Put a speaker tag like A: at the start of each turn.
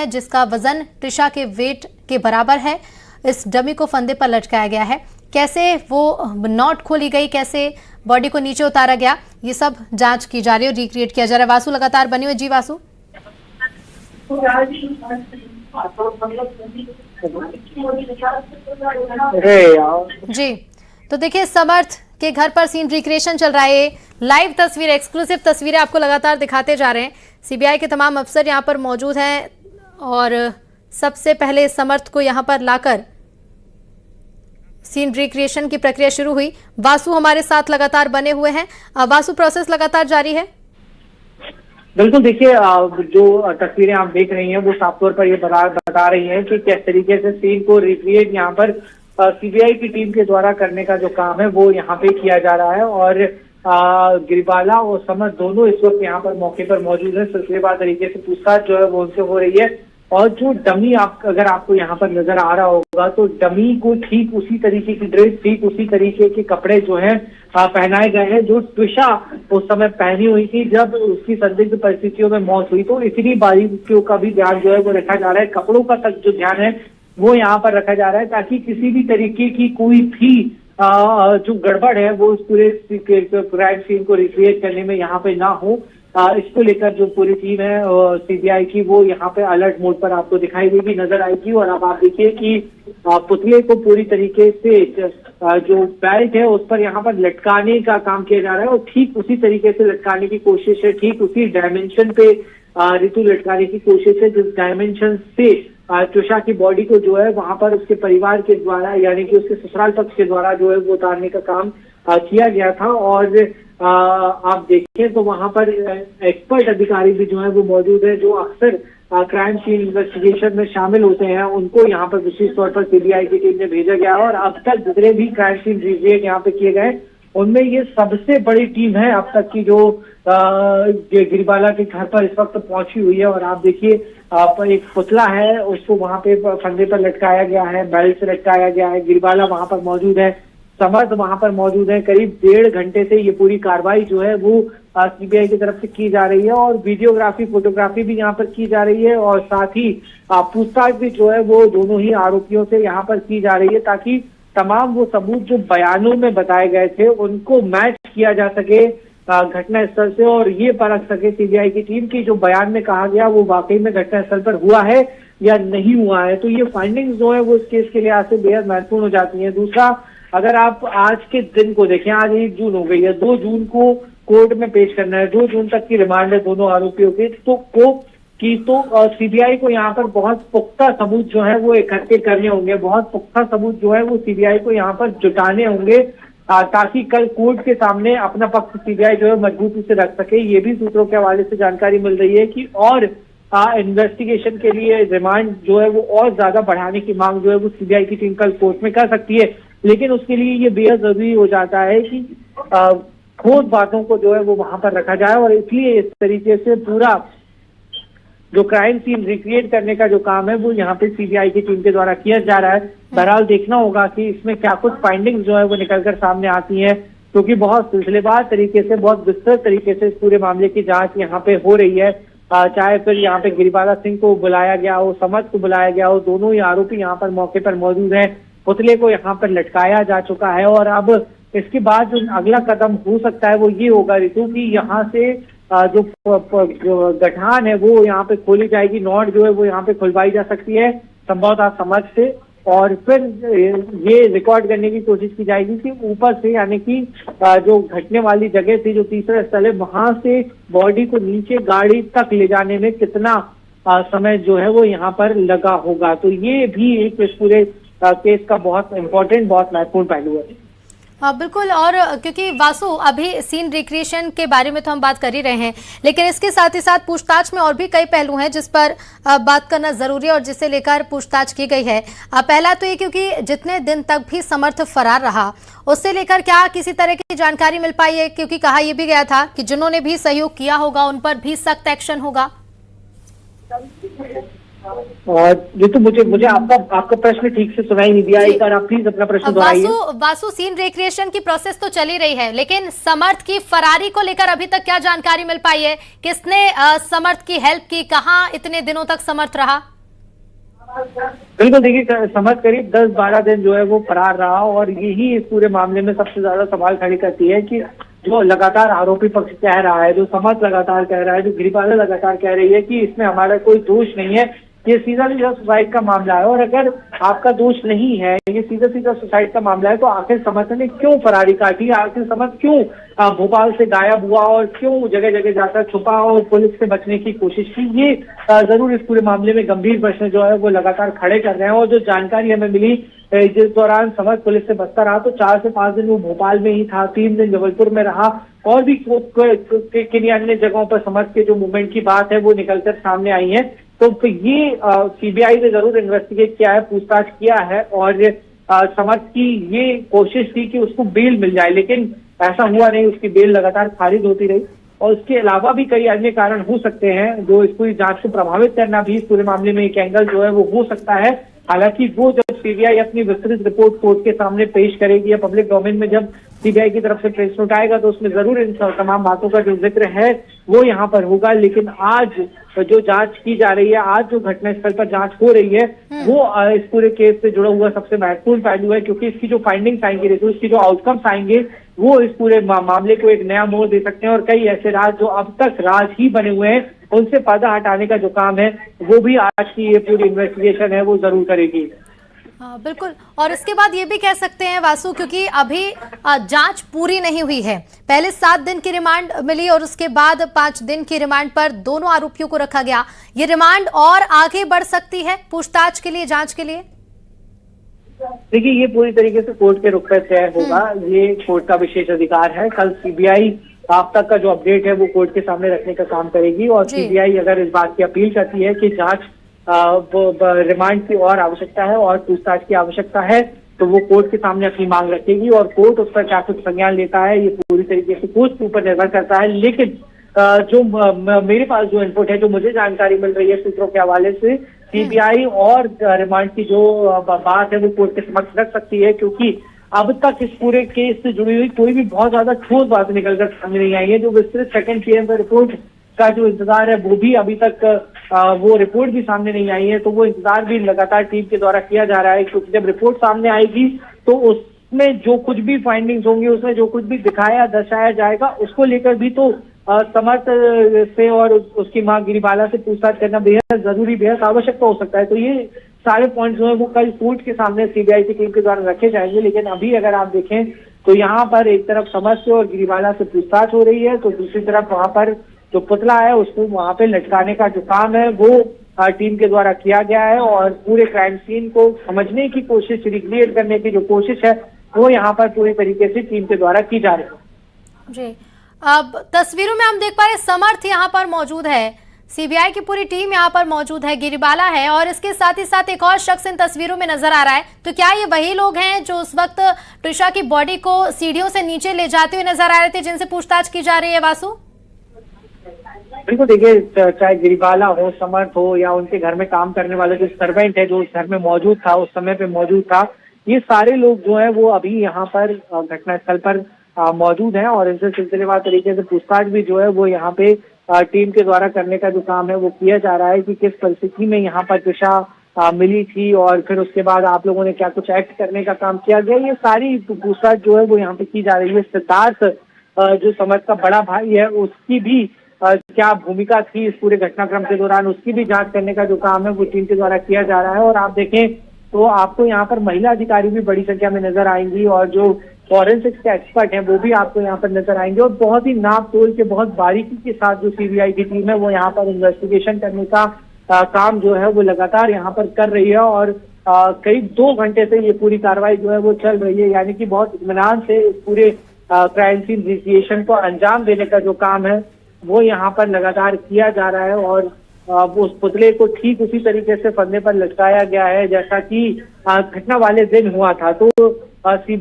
A: है जिसका वजन त्रिशा के वेट के बराबर है। इस डमी को फंदे पर लटकाया गया है। कैसे वो नॉट खोली गई, कैसे बॉडी को नीचे उतारा गया, ये सब जांच की जा रही है और रिक्रिएट किया जा रहा है। वासु लगातार बनी हुई। जी वासु। जी, तो देखिए समर्थ के घर पर सीन रिक्रिएशन चल रहा है। लाइव तस्वीर, एक्सक्लूसिव तस्वीरें आपको लगातार दिखाते जा रहे हैं। सीबीआई के तमाम अफसर यहां पर मौजूद हैं और सबसे पहले समर्थ को यहां पर लाकर सीन रिक्रिएशन की प्रक्रिया शुरू हुई। वासु हमारे साथ लगातार बने हुए हैं। वासु, प्रोसेस लगातार जारी है।
B: बिल्कुल, देखिए जो तस्वीरें आप देख रही हैं वो साफ तौर पर ये बता रही हैं कि किस तरीके से सीन को रिक्रिएट यहाँ पर सीबीआई की टीम के द्वारा करने का जो काम है वो यहाँ पे किया जा रहा है। और गिरिबाला और समर्थ दोनों इस वक्त यहाँ पर मौके पर मौजूद है। सिलसिलेवार तरीके से पूछताछ जो है वो उनसे हो रही है। और जो डमी अगर आपको यहाँ पर नजर आ रहा होगा तो डमी को ठीक उसी तरीके की ड्रेस, ठीक उसी तरीके के कपड़े जो हैं पहनाए गए हैं जो त्रिशा उस समय पहनी हुई थी जब उसकी संदिग्ध परिस्थितियों में मौत हुई। तो इतनी बारीकियों का भी ध्यान जो है वो रखा जा रहा है। कपड़ों का तक जो ध्यान है वो यहाँ पर रखा जा रहा है ताकि किसी भी तरीके की कोई भी जो गड़बड़ है वो उस पूरे क्राइम सीन को रिक्रिएट करने में यहाँ पे ना हो। इसको लेकर जो पूरी टीम है सीबीआई की वो यहाँ पे अलर्ट मोड पर आपको दिखाई देगी, नजर आएगी। और अब आप देखिए कि पुतले को पूरी तरीके से जो बेल्ट है उस पर यहाँ पर लटकाने का काम किया जा रहा है और ठीक उसी तरीके से लटकाने की कोशिश है, ठीक उसी डायमेंशन पे ऋतु लटकाने की कोशिश है जिस डायमेंशन से त्रिशा की बॉडी को जो है वहां पर उसके परिवार के द्वारा यानी कि उसके ससुराल पक्ष के द्वारा जो है वो उतारने का काम किया गया था। और आप देखें तो वहां पर एक्सपर्ट अधिकारी भी जो है वो मौजूद है जो अक्सर क्राइम सीन इन्वेस्टिगेशन में शामिल होते हैं। उनको यहाँ पर विशेष तौर पर सीबीआई की टीम ने भेजा गया और अब तक जितने भी क्राइम सीन रिक्रिएट यहाँ पे किए गए उनमें ये सबसे बड़ी टीम है अब तक की जो गिरिबाला के घर पर इस वक्त पहुंची हुई है। और आप देखिए एक पुतला है उसको वहां पे फंदे पर लटकाया गया है, बेल्ट से लटकाया गया है। गिरिबाला वहां पर मौजूद है, समर्थ वहां पर मौजूद है। करीब 1.5 घंटे से ये पूरी कार्रवाई जो है वो सीबीआई की तरफ से की जा रही है और वीडियोग्राफी, फोटोग्राफी भी यहाँ पर की जा रही है और साथ ही पूछताछ भी जो है वो दोनों ही आरोपियों से यहाँ पर की जा रही है ताकि तमाम वो सबूत जो बयानों में बताए गए थे उनको मैच किया जा सके घटना स्थल से और ये परख सके सीबीआई की टीम की जो बयान में कहा गया वो वाकई में घटना स्थल पर हुआ है या नहीं हुआ है। तो ये फाइंडिंग्स जो है वो इस केस के लिहाज से बेहद महत्वपूर्ण हो जाती हैं। दूसरा, अगर आप आज के दिन को देखें, आज 1 जून हो गई है, 2 जून को कोर्ट में पेश करना है, 2 जून तक की रिमांड है दोनों आरोपियों के। तो सीबीआई को यहाँ पर बहुत पुख्ता सबूत जो है वो इकट्ठे करने होंगे, बहुत पुख्ता सबूत जो है वो सीबीआई को यहाँ पर जुटाने होंगे ताकि कल कोर्ट के सामने अपना पक्ष सीबीआई जो है मजबूती से रख सके। ये भी सूत्रों के हवाले से जानकारी मिल रही है कि और इन्वेस्टिगेशन के लिए रिमांड जो है वो और ज्यादा बढ़ाने की मांग जो है वो सीबीआई की टीम कल कोर्ट में कर सकती है। लेकिन उसके लिए ये बेहद जरूरी हो जाता है कि ठोस बातों को जो है वो वहां पर रखा जाए और इसलिए इस तरीके से पूरा जो क्राइम सीन रिक्रिएट करने का जो काम है वो यहाँ पे सीबीआई की टीम के द्वारा किया जा रहा है। बहरहाल देखना होगा कि इसमें क्या कुछ फाइंडिंग्स जो है वो निकलकर सामने आती हैं क्योंकि बहुत सिलसिलेवार तरीके से, बहुत विस्तृत तरीके से इस पूरे मामले की जांच यहाँ पे हो रही है। चाहे फिर यहाँ पे गिरिबाला सिंह को बुलाया गया हो, समर्थ को बुलाया गया हो, दोनों ही आरोपी यहाँ पर मौके पर मौजूद हैं। पुतले को यहाँ पर लटकाया जा चुका है और अब इसके बाद जो अगला कदम हो सकता है वो ये होगा ऋतु की यहाँ से जो गठान है वो यहाँ पे खोली जाएगी, नॉट जो है वो यहाँ पे खुलवाई जा सकती है संभवतः समझ से और फिर ये रिकॉर्ड करने की कोशिश की जाएगी कि ऊपर से यानी कि जो घटने वाली जगह थी, जो तीसरा स्थल है, वहां से बॉडी को नीचे गाड़ी तक ले जाने में कितना समय जो है वो यहाँ पर लगा होगा। तो ये भी एक इस पूरे केस का बहुत इंपॉर्टेंट, बहुत महत्वपूर्ण पहलू है।
A: हाँ बिल्कुल, और क्योंकि वासु अभी सीन रिक्रिएशन के बारे में तो हम बात कर ही रहे हैं लेकिन इसके साथ ही साथ पूछताछ में और भी कई पहलू हैं जिस पर बात करना जरूरी है और जिसे लेकर पूछताछ की गई है। पहला तो ये क्योंकि जितने दिन तक भी समर्थ फरार रहा उससे लेकर क्या किसी तरह की जानकारी मिल पाई है, क्योंकि कहा यह भी गया था कि जिन्होंने भी सहयोग किया होगा उन पर भी सख्त एक्शन होगा।
B: ये तो मुझे आपका प्रश्न ठीक से सुनाई नहीं दिया, एक बार आप प्लीज अपना प्रश्न दोहराइए।
A: वासु, सीन रिक्रिएशन की प्रोसेस तो चली रही है लेकिन समर्थ की फरारी को लेकर अभी तक क्या जानकारी मिल पाई है? किसने समर्थ की हेल्प की? कहाँ इतने दिनों तक समर्थ रहा?
B: बिल्कुल देखिए, समझ करीब 10-12 दिन जो है वो फरार रहा और यही इस पूरे मामले में सबसे ज्यादा सवाल खड़ी करती है कि जो लगातार आरोपी पक्ष कह रहा है, जो समाज लगातार कह रहा है, जो गिरिबाला लगातार कह रही है कि इसमें हमारा कोई दोष नहीं है, ये सीधा सीधा सुसाइड का मामला है। और अगर आपका दोष नहीं है, ये सीधा सीधा सुसाइड का मामला है, तो आखिर समर्थ ने क्यों फरारी काटी, आखिर समर्थ क्यों भोपाल से गायब हुआ और क्यों जगह जगह जाकर छुपा और पुलिस से बचने की कोशिश की, ये जरूर इस पूरे मामले में गंभीर प्रश्न जो है वो लगातार खड़े कर रहे हैं। और जो जानकारी हमें मिली, जिस दौरान समर्थ पुलिस से बचता रहा, तो 4 से 5 दिन वो भोपाल में ही था, 3 दिन जबलपुर में रहा और भी किन्हीं अन्य जगहों पर समर्थ के जो मूवमेंट की बात है वो निकलकर सामने आई है। तो ये सीबीआई ने जरूर इन्वेस्टिगेट किया है, पूछताछ किया है और समर्थ की ये कोशिश थी कि उसको बेल मिल जाए, लेकिन ऐसा हुआ नहीं, उसकी बेल लगातार खारिज होती रही। और इसके अलावा भी कई अन्य कारण हो सकते हैं जो इस पूरी जांच को प्रभावित करना भी इस पूरे मामले में एक एंगल जो है वो हो सकता है। हालांकि वो जब सीबीआई अपनी विस्तृत रिपोर्ट कोर्ट के सामने पेश करेगी या पब्लिक डोमेन में जब सीबीआई की तरफ से प्रेस नोट आएगा, तो उसमें जरूर इन तमाम बातों का जो जिक्र है वो यहाँ पर होगा। लेकिन आज जो जांच की जा रही है, आज जो घटनास्थल पर जांच हो रही है, वो इस पूरे केस से जुड़ा हुआ सबसे महत्वपूर्ण पहलू है, क्योंकि इसकी जो फाइंडिंग्स आएंगे, तो इसकी जो आउटकम्स आएंगे, वो इस पूरे मामले को एक नया मोड़ दे सकते हैं। और कई ऐसे राज जो अब तक राज ही बने हुए हैं, उनसे पर्दा हटाने का जो काम है वो भी आज की ये पूरी इन्वेस्टिगेशन है वो जरूर करेगी।
A: हाँ बिल्कुल। और इसके बाद ये भी कह सकते हैं वासु, क्योंकि अभी जांच पूरी नहीं हुई है, पहले 7 दिन की रिमांड मिली और उसके बाद 5 दिन की रिमांड पर दोनों आरोपियों को रखा गया। ये रिमांड और आगे बढ़ सकती है पूछताछ के लिए, जांच के लिए?
B: देखिए, ये पूरी तरीके से कोर्ट के रुख पर तय होगा, ये कोर्ट का विशेष अधिकार है। कल सीबीआई अब तक का जो अपडेट है वो कोर्ट के सामने रखने का काम करेगी और सीबीआई अगर इस बात की अपील करती है कि जांच रिमांड की और आवश्यकता है और पूछताछ की आवश्यकता है, तो वो कोर्ट के सामने अपनी मांग रखेगी और कोर्ट उस पर क्या कुछ संज्ञान लेता है ये पूरी तरीके से कोर्ट के ऊपर निर्भर करता है। लेकिन जो मेरे पास जो इनपुट है, जो मुझे जानकारी मिल रही है सूत्रों के हवाले से, सीबीआई और रिमांड की जो बात है वो कोर्ट के समक्ष रख सकती है, क्योंकि अब तक इस पूरे केस से जुड़ी हुई कोई भी बहुत ज्यादा ठोस बात निकलकर सामने नहीं आई है। जो विस्तृत सेकंड पीएम रिपोर्ट का जो इंतजार है वो भी अभी तक वो रिपोर्ट भी सामने नहीं आई है, तो वो इंतजार भी लगातार टीम के द्वारा किया जा रहा है, क्योंकि जब रिपोर्ट सामने आएगी तो उसमें जो कुछ भी फाइंडिंग्स होंगी, उसमें जो कुछ भी दिखाया दर्शाया जाएगा, उसको लेकर भी तो समर्थ से और उसकी मां गिरिबाला से पूछताछ करना बेहद जरूरी, बेहद आवश्यक हो सकता है। तो ये सारे पॉइंट्स जो है वो कल कोर्ट के सामने सीबीआई की टीम के द्वारा रखे जाएंगे। लेकिन अभी अगर आप देखें तो यहाँ पर एक तरफ समर्थ से और गिरिबाला से पूछताछ हो रही है, तो दूसरी तरफ वहां पर जो पुतला है उसको वहां पे लटकाने का जो काम है वो टीम के द्वारा किया गया है और पूरे क्राइम सीन को समझने की कोशिश, रिक्रिएट करने की जो कोशिश है वो यहाँ पर पूरी तरीके से टीम के द्वारा की जा रही है।
A: जी, अब तस्वीरों में हम देख पा रहे समर्थ यहाँ पर मौजूद है, सीबीआई की पूरी टीम यहाँ पर मौजूद है, गिरिबाला है और इसके साथ ही साथ एक और शख्स इन तस्वीरों में नजर आ रहा है। तो क्या ये वही लोग हैं जो उस वक्त ट्रिशा की बॉडी को सीढ़ियों से नीचे ले जाते हुए नजर आ रहे थे, जिनसे पूछताछ की जा रही है वासु?
B: बिल्कुल, देखिए, चाहे गिरिबाला हो, समर्थ हो या उनके घर में काम करने वाला जो सर्वेंट है जो उस घर में मौजूद था, उस समय पे मौजूद था, ये सारे लोग जो है वो अभी यहाँ पर घटनास्थल पर मौजूद हैं और इनसे सिलसिलेवार तरीके से पूछताछ भी जो है वो यहाँ पे टीम के द्वारा करने का जो काम है वो किया जा रहा है कि किस परिस्थिति में यहाँ पर ट्रिशा मिली थी और फिर उसके बाद आप लोगों ने क्या कुछ एक्ट करने का काम किया गया, ये सारी पूछताछ जो है वो यहाँ पे की जा रही है। सिद्धार्थ जो समर्थ का बड़ा भाई है, उसकी भी क्या भूमिका थी इस पूरे घटनाक्रम के दौरान, उसकी भी जांच करने का जो काम है वो टीम के द्वारा किया जा रहा है। और आप देखें तो आपको यहाँ पर महिला अधिकारी भी बड़ी संख्या में नजर आएंगी और जो फॉरेंसिक्स के एक्सपर्ट हैं वो भी आपको यहाँ पर नजर आएंगे और बहुत ही नाप तोल के, बहुत बारीकी के साथ जो सीबीआई की टीम है वो यहाँ पर इन्वेस्टिगेशन करने का काम जो है वो लगातार यहाँ पर कर रही है और करीब 2 घंटे से ये पूरी कार्रवाई जो है वो चल रही है, यानी कि बहुत इत्मीनान से इस पूरे क्राइम सीन इन्वेस्टिगेशन को अंजाम देने का जो काम है वो यहाँ पर लगातार किया जा रहा है। और उस पुतले को ठीक उसी तरीके से फंदे पर लटकाया गया है जैसा कि घटना वाले दिन हुआ था। तो सीबीआई